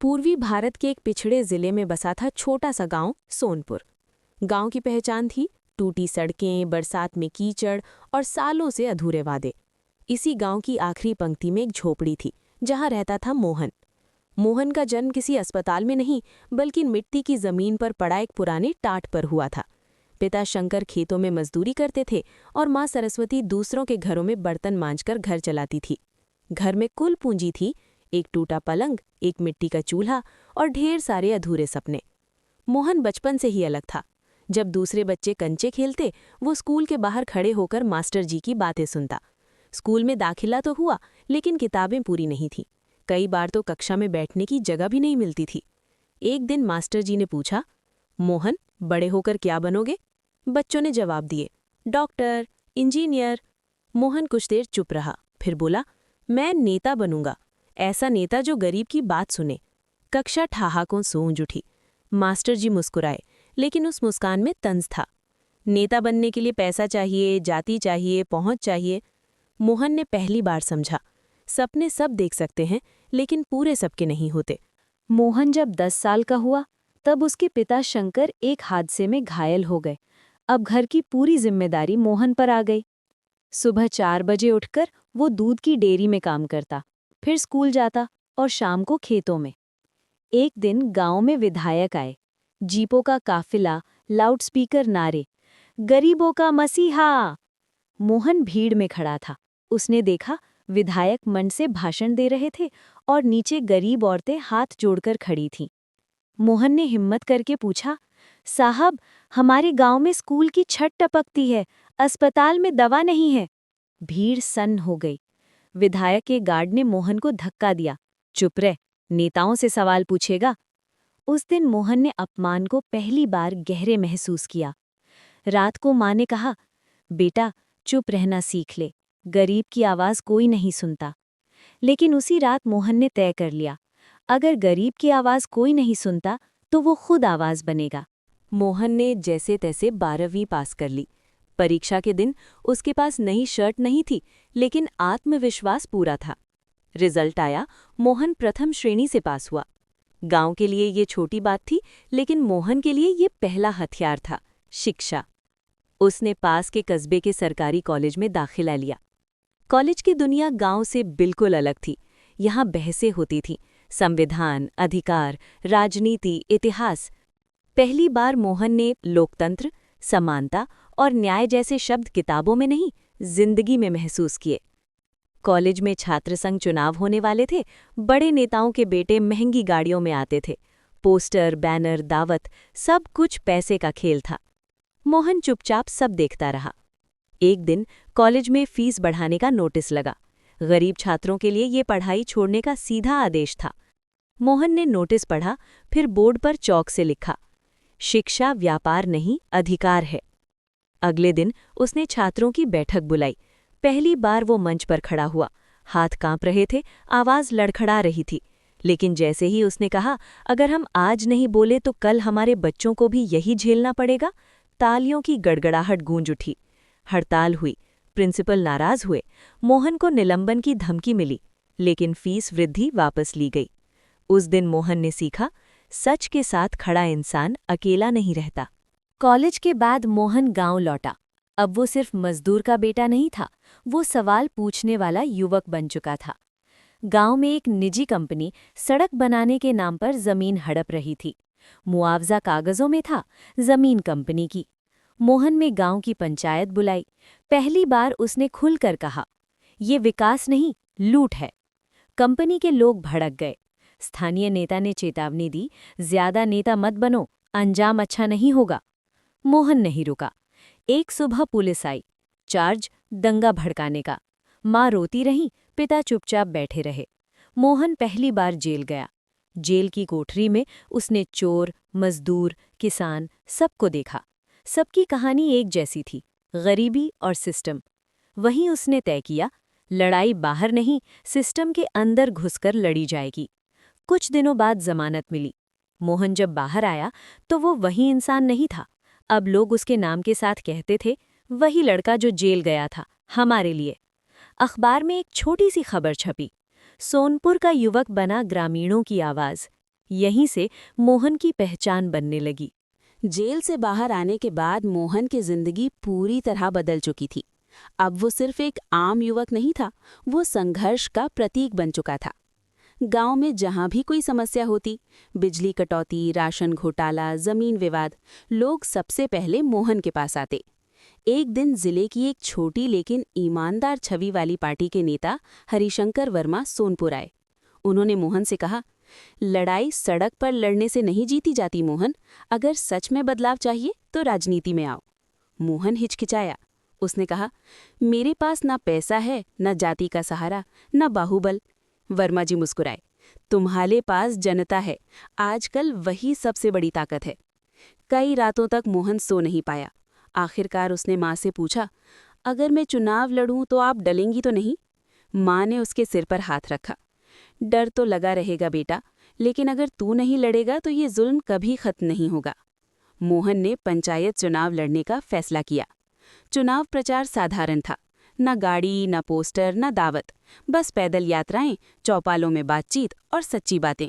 पूर्वी भारत के एक पिछड़े जिले में बसा था छोटा सा गांव सोनपुर। गांव की पहचान थी टूटी सड़कें, बरसात में कीचड़ और सालों से अधूरे वादे। इसी गांव की आखिरी पंक्ति में एक झोपड़ी थी जहां रहता था मोहन। मोहन का जन्म किसी अस्पताल में नहीं बल्कि मिट्टी की जमीन पर पड़ा एक पुराने टाट पर हुआ था। पिता शंकर खेतों में मजदूरी करते थे और माँ सरस्वती दूसरों के घरों में बर्तन मांजकर घर चलाती थी। घर में कुल पूंजी थी एक टूटा पलंग, एक मिट्टी का चूल्हा और ढेर सारे अधूरे सपने। मोहन बचपन से ही अलग था। जब दूसरे बच्चे कंचे खेलते वो स्कूल के बाहर खड़े होकर मास्टर जी की बातें सुनता। स्कूल में दाखिला तो हुआ लेकिन किताबें पूरी नहीं थीं। कई बार तो कक्षा में बैठने की जगह भी नहीं मिलती थी। एक दिन मास्टर जी ने पूछा, मोहन बड़े होकर क्या बनोगे? बच्चों ने जवाब दिए, डॉक्टर, इंजीनियर। मोहन कुछ देर चुप रहा, फिर बोला, मैं नेता बनूंगा। ऐसा नेता जो गरीब की बात सुने। कक्षा ठहाकों से गूंज उठी। मास्टर जी मुस्कुराए, लेकिन उस मुस्कान में तंज था। नेता बनने के लिए पैसा चाहिए, जाति चाहिए, पहुंच चाहिए। मोहन ने पहली बार समझा, सपने सब देख सकते हैं लेकिन पूरे सबके नहीं होते। मोहन जब 10 साल का हुआ तब उसके पिता शंकर एक हादसे में घायल हो गए। अब घर की पूरी जिम्मेदारी मोहन पर आ गई। सुबह 4 बजे उठकर वो दूध की डेयरी में काम करता, फिर स्कूल जाता और शाम को खेतों में। एक दिन गांव में विधायक आए। जीपों का काफिला, लाउडस्पीकर नारे, गरीबों का मसीहा। मोहन भीड़ में खड़ा था। उसने देखा विधायक मंच से भाषण दे रहे थे और नीचे गरीब औरतें हाथ जोड़कर खड़ी थीं। मोहन ने हिम्मत करके पूछा, साहब, हमारे गांव में स्कूल की छत टपकती है, अस्पताल में दवा नहीं है। भीड़ सन्न हो गई। विधायक के गार्ड ने मोहन को धक्का दिया, चुप रह, नेताओं से सवाल पूछेगा। उस दिन मोहन ने अपमान को पहली बार गहरे महसूस किया। रात को माँ ने कहा, बेटा चुप रहना सीख ले, गरीब की आवाज कोई नहीं सुनता। लेकिन उसी रात मोहन ने तय कर लिया, अगर गरीब की आवाज कोई नहीं सुनता तो वो खुद आवाज बनेगा। मोहन ने जैसे तैसे 12वीं पास कर ली। परीक्षा के दिन उसके पास नई शर्ट नहीं थी लेकिन आत्मविश्वास पूरा था। रिजल्ट आया, मोहन प्रथम श्रेणी से पास हुआ। गांव के लिए ये छोटी बात थी लेकिन मोहन के लिए ये पहला हथियार था, शिक्षा। उसने पास के कस्बे के सरकारी कॉलेज में दाखिला लिया। कॉलेज की दुनिया गांव से बिल्कुल अलग थी। यहाँ बहसें होती थीं, संविधान, अधिकार, राजनीति, इतिहास। पहली बार मोहन ने लोकतंत्र, समानता और न्याय जैसे शब्द किताबों में नहीं, जिंदगी में महसूस किए। कॉलेज में छात्र संघ चुनाव होने वाले थे। बड़े नेताओं के बेटे महंगी गाड़ियों में आते थे। पोस्टर, बैनर, दावत, सब कुछ पैसे का खेल था। मोहन चुपचाप सब देखता रहा। एक दिन कॉलेज में फीस बढ़ाने का नोटिस लगा। गरीब छात्रों के लिए ये पढ़ाई छोड़ने का सीधा आदेश था। मोहन ने नोटिस पढ़ा, फिर बोर्ड पर चौक से लिखा, शिक्षा व्यापार नहीं, अधिकार है। अगले दिन उसने छात्रों की बैठक बुलाई। पहली बार वो मंच पर खड़ा हुआ। हाथ कांप रहे थे, आवाज लड़खड़ा रही थी। लेकिन जैसे ही उसने कहा, अगर हम आज नहीं बोले तो कल हमारे बच्चों को भी यही झेलना पड़ेगा, तालियों की गड़गड़ाहट गूंज उठी। हड़ताल हुई, प्रिंसिपल नाराज हुए। मोहन को निलंबन की धमकी मिली, लेकिन फीस वृद्धि वापस ली गई। उस दिन मोहन ने सीखा, सच के साथ खड़ा इंसान अकेला नहीं रहता। कॉलेज के बाद मोहन गांव लौटा। अब वो सिर्फ मजदूर का बेटा नहीं था, वो सवाल पूछने वाला युवक बन चुका था। गांव में एक निजी कंपनी सड़क बनाने के नाम पर जमीन हड़प रही थी। मुआवजा कागजों में था, जमीन कंपनी की। मोहन में गांव की पंचायत बुलाई। पहली बार उसने खुलकर कहा, ये विकास नहीं, लूट है। कंपनी के लोग भड़क गए। स्थानीय नेता ने चेतावनी दी, ज्यादा नेता मत बनो, अंजाम अच्छा नहीं होगा। मोहन नहीं रुका। एक सुबह पुलिस आई, चार्ज दंगा भड़काने का। माँ रोती रही, पिता चुपचाप बैठे रहे। मोहन पहली बार जेल गया। जेल की कोठरी में उसने चोर, मजदूर, किसान सबको देखा। सबकी कहानी एक जैसी थी, गरीबी और सिस्टम। वहीं उसने तय किया, लड़ाई बाहर नहीं, सिस्टम के अंदर घुसकर लड़ी जाएगी। कुछ दिनों बाद जमानत मिली। मोहन जब बाहर आया तो वो वही इंसान नहीं था। अब लोग उसके नाम के साथ कहते थे, वही लड़का जो जेल गया था, हमारे लिए। अखबार में एक छोटी सी खबर छपी, सोनपुर का युवक बना ग्रामीणों की आवाज, यहीं से मोहन की पहचान बनने लगी। जेल से बाहर आने के बाद मोहन की जिंदगी पूरी तरह बदल चुकी थी। अब वो सिर्फ एक आम युवक नहीं था, वो संघर्ष का प्रतीक बन चुका था। गांव में जहां भी कोई समस्या होती, बिजली कटौती, राशन घोटाला, जमीन विवाद, लोग सबसे पहले मोहन के पास आते। एक दिन जिले की एक छोटी लेकिन ईमानदार छवि वाली पार्टी के नेता हरिशंकर वर्मा सोनपुर आए। उन्होंने मोहन से कहा, लड़ाई सड़क पर लड़ने से नहीं जीती जाती मोहन, अगर सच में बदलाव चाहिए तो राजनीति में आओ। मोहन हिचकिचाया। उसने कहा, मेरे पास ना पैसा है, न जाति का सहारा, न बाहुबल। वर्मा जी मुस्कुराए, तुम्हारे पास जनता है, आजकल वही सबसे बड़ी ताकत है। कई रातों तक मोहन सो नहीं पाया। आखिरकार उसने माँ से पूछा, अगर मैं चुनाव लड़ूं तो आप डलेंगी तो नहीं? माँ ने उसके सिर पर हाथ रखा। डर तो लगा रहेगा बेटा, लेकिन अगर तू नहीं लड़ेगा तो ये जुल्म कभी खत्म नहीं होगा। मोहन ने पंचायत चुनाव लड़ने का फैसला किया। चुनाव प्रचार साधारण था, न गाड़ी, न पोस्टर, न दावत, बस पैदल यात्राएं, चौपालों में बातचीत और सच्ची बातें।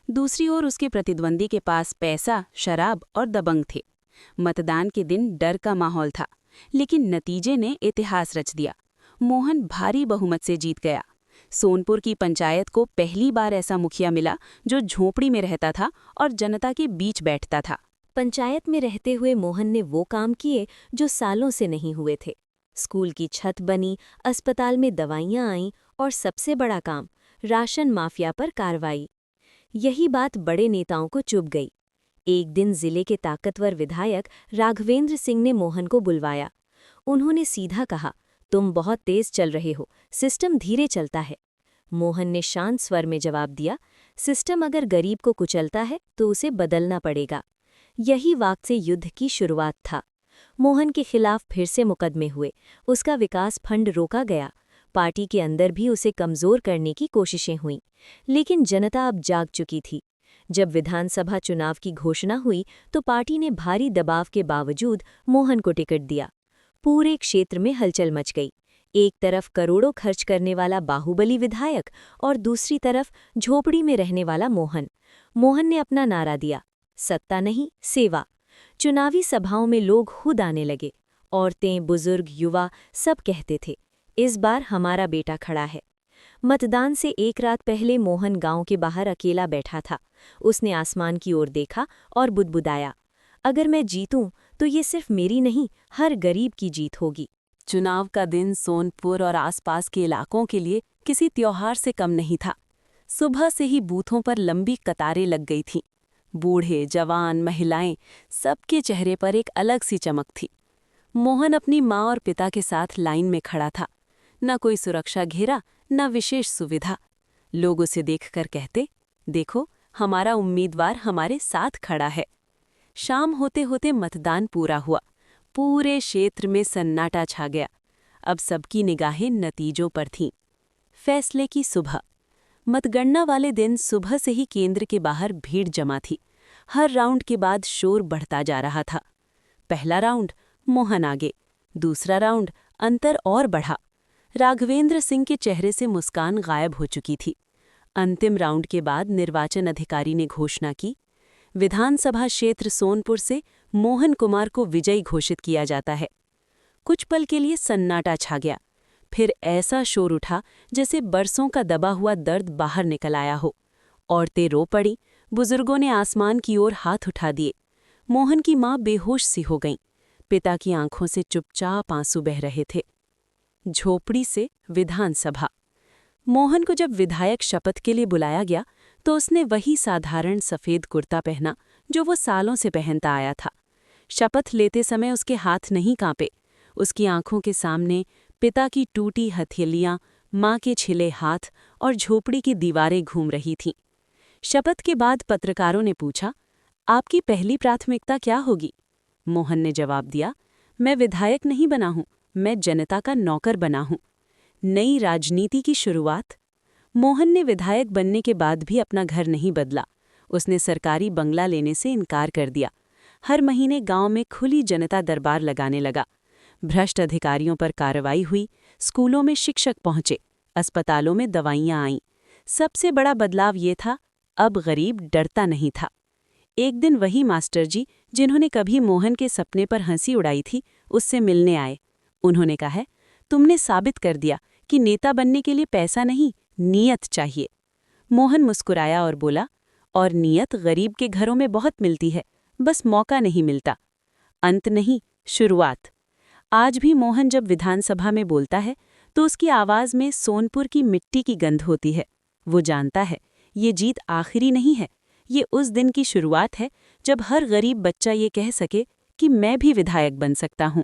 दूसरी ओर उसके प्रतिद्वंदी के पास पैसा, शराब और दबंग थे। मतदान के दिन डर का माहौल था, लेकिन नतीजे ने इतिहास रच दिया। मोहन भारी बहुमत से जीत गया। सोनपुर की पंचायत को पहली बार ऐसा मुखिया मिला जो झोपड़ी में रहता था और जनता के बीच बैठता था। पंचायत में रहते हुए मोहन ने वो काम किए जो सालों से नहीं हुए थे। स्कूल की छत बनी, अस्पताल में दवाइयां आईं और सबसे बड़ा काम, राशन माफिया पर कार्रवाई। यही बात बड़े नेताओं को चुभ गई। एक दिन जिले के ताकतवर विधायक राघवेंद्र सिंह ने मोहन को बुलवाया। उन्होंने सीधा कहा, तुम बहुत तेज चल रहे हो, सिस्टम धीरे चलता है। मोहन ने शांत स्वर में जवाब दिया, सिस्टम अगर गरीब को कुचलता है तो उसे बदलना पड़ेगा। यही वाक्य से युद्ध की शुरुआत था। मोहन के खिलाफ फिर से मुकदमे हुए, उसका विकास फंड रोका गया, पार्टी के अंदर भी उसे कमजोर करने की कोशिशें हुईं। लेकिन जनता अब जाग चुकी थी। जब विधानसभा चुनाव की घोषणा हुई तो पार्टी ने भारी दबाव के बावजूद मोहन को टिकट दिया। पूरे क्षेत्र में हलचल मच गई। एक तरफ करोड़ों खर्च करने वाला बाहुबली विधायक और दूसरी तरफ झोपड़ी में रहने वाला मोहन। मोहन ने अपना नारा दिया, सत्ता नहीं, सेवा। चुनावी सभाओं में लोग खुद आने लगे। औरतें, बुजुर्ग, युवा सब कहते थे, इस बार हमारा बेटा खड़ा है। मतदान से एक रात पहले मोहन गांव के बाहर अकेला बैठा था। उसने आसमान की ओर देखा और बुदबुदाया, अगर मैं जीतूं तो ये सिर्फ मेरी नहीं, हर गरीब की जीत होगी। चुनाव का दिन सोनपुर और आसपास के इलाकों के लिए किसी त्योहार से कम नहीं था। सुबह से ही बूथों पर लंबी कतारें लग गई थीं। बूढ़े, जवान, महिलाएं, सबके चेहरे पर एक अलग सी चमक थी। मोहन अपनी माँ और पिता के साथ लाइन में खड़ा था। न कोई सुरक्षा घेरा, न विशेष सुविधा। लोग उसे देखकर कहते, देखो, हमारा उम्मीदवार हमारे साथ खड़ा है। शाम होते होते मतदान पूरा हुआ। पूरे क्षेत्र में सन्नाटा छा गया। अब सबकी निगाहें नतीजों पर थीं। फैसले की सुबह। मतगणना वाले दिन सुबह से ही केंद्र के बाहर भीड़ जमा थी। हर राउंड के बाद शोर बढ़ता जा रहा था। पहला राउंड, मोहन आगे। दूसरा राउंड, अंतर और बढ़ा। राघवेंद्र सिंह के चेहरे से मुस्कान गायब हो चुकी थी। अंतिम राउंड के बाद निर्वाचन अधिकारी ने घोषणा की, विधानसभा क्षेत्र सोनपुर से मोहन कुमार को विजयी घोषित किया जाता है। कुछ पल के लिए सन्नाटा छा गया। फिर ऐसा शोर उठा जैसे बरसों का दबा हुआ दर्द बाहर निकल आया हो। औरतें रो पड़ी, बुजुर्गों ने आसमान की ओर हाथ उठा दिए। मोहन की माँ बेहोश सी हो गईं। पिता की आंखों से चुपचाप आंसू बह रहे थे। झोपड़ी से विधानसभा। मोहन को जब विधायक शपथ के लिए बुलाया गया तो उसने वही साधारण सफ़ेद कुर्ता पहना जो वो सालों से पहनता आया था। शपथ लेते समय उसके हाथ नहीं कांपे। उसकी आंखों के सामने पिता की टूटी हथेलियां, माँ के छिले हाथ और झोपड़ी की दीवारें घूम रही थीं। शपथ के बाद पत्रकारों ने पूछा, आपकी पहली प्राथमिकता क्या होगी? मोहन ने जवाब दिया, मैं विधायक नहीं बना हूं, मैं जनता का नौकर बना हूं। नई राजनीति की शुरुआत। मोहन ने विधायक बनने के बाद भी अपना घर नहीं बदला। उसने सरकारी बंगला लेने से इनकार कर दिया। हर महीने गांव में खुली जनता दरबार लगाने लगा। भ्रष्ट अधिकारियों पर कार्रवाई हुई, स्कूलों में शिक्षक पहुंचे, अस्पतालों में दवाइयां आईं। सबसे बड़ा बदलाव ये था, अब गरीब डरता नहीं था। एक दिन वही मास्टर जी जिन्होंने कभी मोहन के सपने पर हंसी उड़ाई थी, उससे मिलने आए। उन्होंने कहा, तुमने साबित कर दिया कि नेता बनने के लिए पैसा नहीं, नीयत चाहिए। मोहन मुस्कुराया और बोला, और नीयत गरीब के घरों में बहुत मिलती है, बस मौका नहीं मिलता। अंत नहीं, शुरुआत। आज भी मोहन जब विधानसभा में बोलता है तो उसकी आवाज में सोनपुर की मिट्टी की गंध होती है। वो जानता है ये जीत आखिरी नहीं है, ये उस दिन की शुरुआत है जब हर गरीब बच्चा ये कह सके कि मैं भी विधायक बन सकता हूँ।